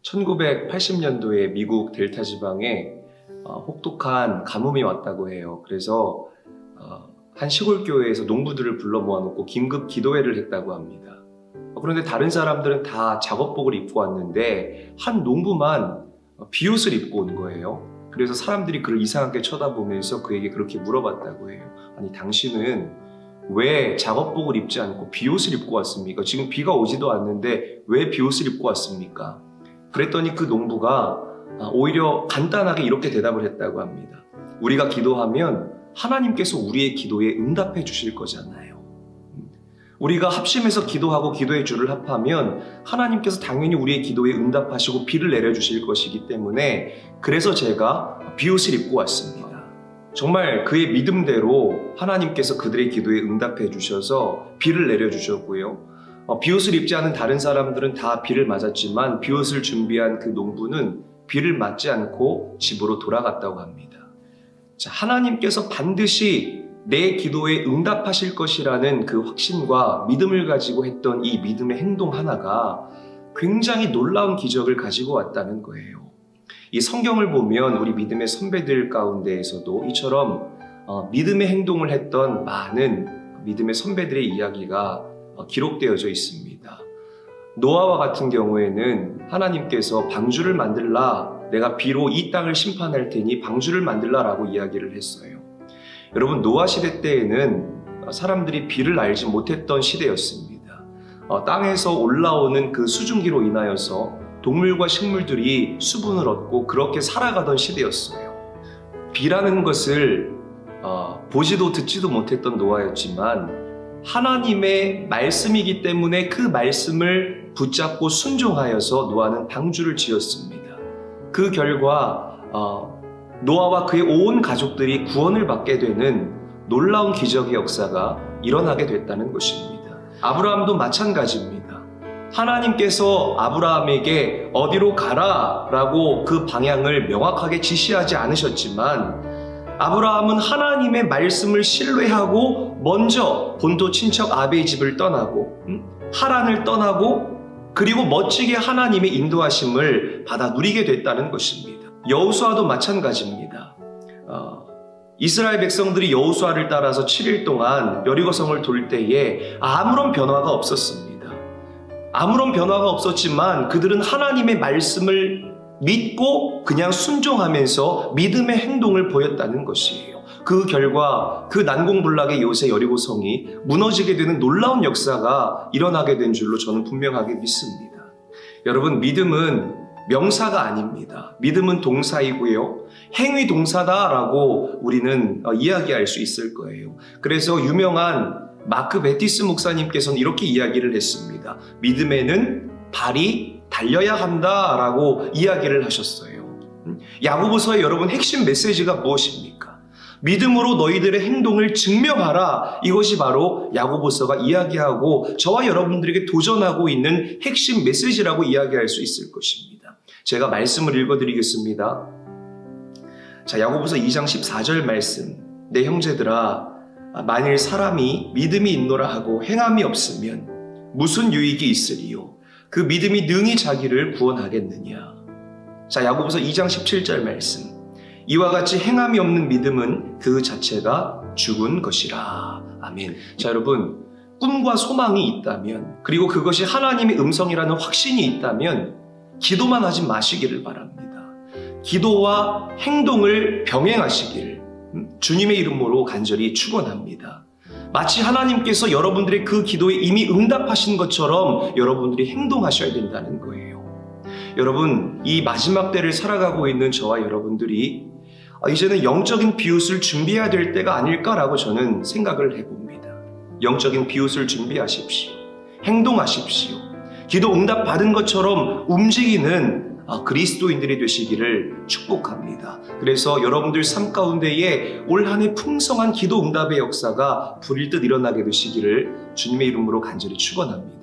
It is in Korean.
1980년도에 미국 델타 지방에 혹독한 가뭄이 왔다고 해요. 그래서 한 시골 교회에서 농부들을 불러 모아놓고 긴급 기도회를 했다고 합니다. 그런데 다른 사람들은 다 작업복을 입고 왔는데 한 농부만 비옷을 입고 온 거예요. 그래서 사람들이 그를 이상하게 쳐다보면서 그에게 그렇게 물어봤다고 해요. 아니, 당신은 왜 작업복을 입지 않고 비옷을 입고 왔습니까? 지금 비가 오지도 않는데 왜 비옷을 입고 왔습니까? 그랬더니 그 농부가 오히려 간단하게 이렇게 대답을 했다고 합니다. 우리가 기도하면 하나님께서 우리의 기도에 응답해 주실 거잖아요. 우리가 합심해서 기도하고 기도의 줄을 합하면 하나님께서 당연히 우리의 기도에 응답하시고 비를 내려주실 것이기 때문에 그래서 제가 비옷을 입고 왔습니다. 정말 그의 믿음대로 하나님께서 그들의 기도에 응답해 주셔서 비를 내려주셨고요. 비옷을 입지 않은 다른 사람들은 다 비를 맞았지만 비옷을 준비한 그 농부는 비를 맞지 않고 집으로 돌아갔다고 합니다. 자, 하나님께서 반드시 내 기도에 응답하실 것이라는 그 확신과 믿음을 가지고 했던 이 믿음의 행동 하나가 굉장히 놀라운 기적을 가지고 왔다는 거예요. 이 성경을 보면 우리 믿음의 선배들 가운데에서도 이처럼 믿음의 행동을 했던 많은 믿음의 선배들의 이야기가 기록되어져 있습니다. 노아와 같은 경우에는 하나님께서 방주를 만들라, 내가 비로 이 땅을 심판할 테니 방주를 만들라라고 이야기를 했어요. 여러분, 노아 시대 때에는 사람들이 비를 알지 못했던 시대였습니다. 땅에서 올라오는 그 수증기로 인하여서 동물과 식물들이 수분을 얻고 그렇게 살아가던 시대였어요. 비라는 것을 보지도 듣지도 못했던 노아였지만 하나님의 말씀이기 때문에 그 말씀을 붙잡고 순종하여서 노아는 방주를 지었습니다. 그 결과 노아와 그의 온 가족들이 구원을 받게 되는 놀라운 기적의 역사가 일어나게 됐다는 것입니다. 아브라함도 마찬가지입니다. 하나님께서 아브라함에게 어디로 가라라고 그 방향을 명확하게 지시하지 않으셨지만 아브라함은 하나님의 말씀을 신뢰하고 먼저 본토 친척 아베의 집을 떠나고 하란을 떠나고 그리고 멋지게 하나님의 인도하심을 받아 누리게 됐다는 것입니다. 여호수아도 마찬가지입니다. 이스라엘 백성들이 여호수아를 따라서 7일 동안 여리고성을 돌 때에 아무런 변화가 없었습니다. 아무런 변화가 없었지만 그들은 하나님의 말씀을 믿고 그냥 순종하면서 믿음의 행동을 보였다는 것이에요. 그 결과 그 난공불락의 요새 여리고성이 무너지게 되는 놀라운 역사가 일어나게 된 줄로 저는 분명하게 믿습니다. 여러분, 믿음은 명사가 아닙니다. 믿음은 동사이고요. 행위 동사다라고 우리는 이야기할 수 있을 거예요. 그래서 유명한 마크 베티스 목사님께서는 이렇게 이야기를 했습니다. 믿음에는 발이 달려야 한다라고 이야기를 하셨어요. 야고보서의 여러분 핵심 메시지가 무엇입니까? 믿음으로 너희들의 행동을 증명하라. 이것이 바로 야고보서가 이야기하고 저와 여러분들에게 도전하고 있는 핵심 메시지라고 이야기할 수 있을 것입니다. 제가 말씀을 읽어드리겠습니다. 자, 야고보서 2장 14절 말씀. 내 형제들아, 만일 사람이 믿음이 있노라 하고 행함이 없으면 무슨 유익이 있으리요? 그 믿음이 능히 자기를 구원하겠느냐? 자, 야고보서 2장 17절 말씀. 이와 같이 행함이 없는 믿음은 그 자체가 죽은 것이라. 아멘. 자, 여러분, 꿈과 소망이 있다면, 그리고 그것이 하나님의 음성이라는 확신이 있다면 기도만 하지 마시기를 바랍니다. 기도와 행동을 병행하시길 주님의 이름으로 간절히 축원합니다. 마치 하나님께서 여러분들의 그 기도에 이미 응답하신 것처럼 여러분들이 행동하셔야 된다는 거예요. 여러분, 이 마지막 때를 살아가고 있는 저와 여러분들이 이제는 영적인 비옷을 준비해야 될 때가 아닐까라고 저는 생각을 해봅니다. 영적인 비옷을 준비하십시오. 행동하십시오. 기도 응답 받은 것처럼 움직이는 그리스도인들이 되시기를 축복합니다. 그래서 여러분들 삶 가운데에 올 한 해 풍성한 기도 응답의 역사가 불일 듯 일어나게 되시기를 주님의 이름으로 간절히 축원합니다.